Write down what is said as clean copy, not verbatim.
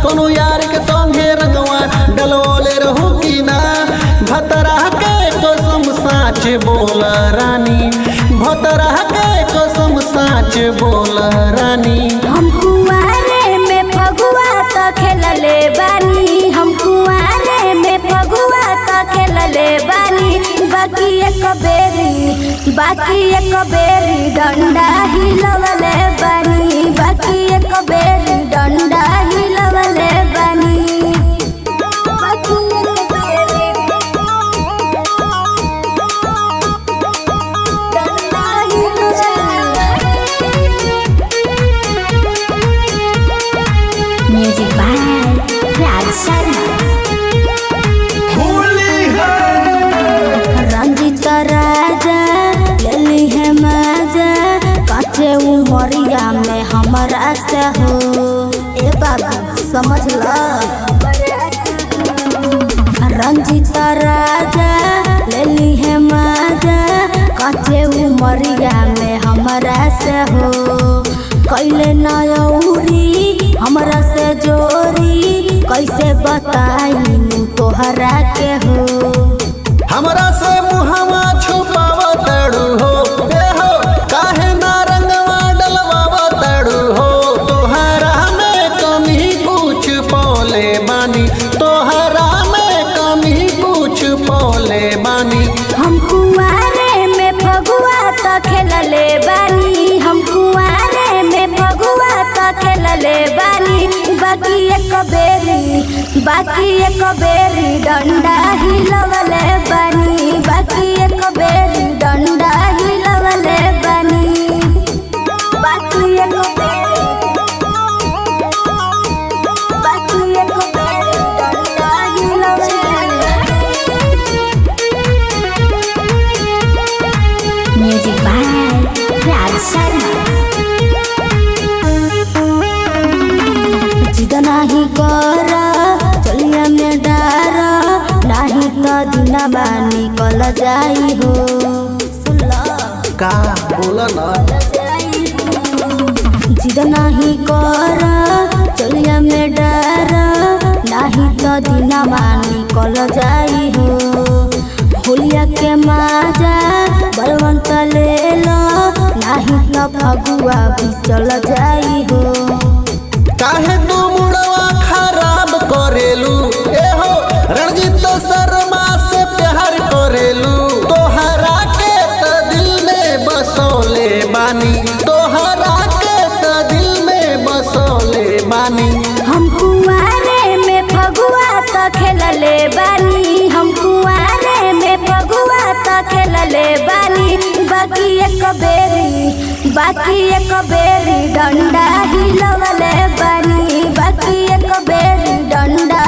सोनू यार के संगे रंगवा डलवले रहू की ना। भतरा के कसम साच बोल रानी, भतरा के कसम साच बोल रानी। हम कुआरे में फगुआ त खेलले बानी, हम कुआरे में फगुआ त खेलले बानी। बाकी एक बेरी डंडा हिलवले बानी, बाकी एक बेरी डंडा हिलवले बानी। Music by Raj Sharma. रंजित राजा लेली है मजा, काचे उमरिया में हमारा से हो। ए बाबा समझ लो। रंजित राजा लेली है मजा, काचे उमरिया में हमारा से हो। कैले नौरी हमरा से जोरी, कैसे बताई तोहरा के हो। हमरा से मुहवा छुपाव तड़ू हो, ए हो काहे ना रंगवा डलवा तड़ू हो। तोहरा में कमी कुछ पौले बानी, तोहरा में कमी कुछ पौले बानी। हम कुआरे में फगुआ त खेलले बानी, हम कुआरे में फगुआ त खेलले बानी। बाकी एक बेरी डंडा हिलवले बानी, बाकी एक बेरी डंडा हिलवले बानी। बाकी एक बेरी डंडा हिलवले। Music by Raj Sharma. जिद नाही कर चलिया में डारा, नाही तो दिनवा निकल जाई हो। का बोला ना। जिद नाही कर चलिया में डारा, नाही तो दिनवा निकल जाई हो। होलिया के माजा बलवंत ले लो, नाही तो फगुआ भी चल जाई हो। काहे तू मुड़वा खराब करेलू, ए हो रणजीत शर्मा से प्यार करेलू। तोहरा के त दिल में बसोले बानी, तोहरा के त दिल में बसोले बानी। हम कुआरे में फगुआ त खेलले बानी, हम कुआरे में फगुआ त खेलले बानी। बाकी एक बेरी डंडा हिलवले बानी, बाकी एक बेरी डंडा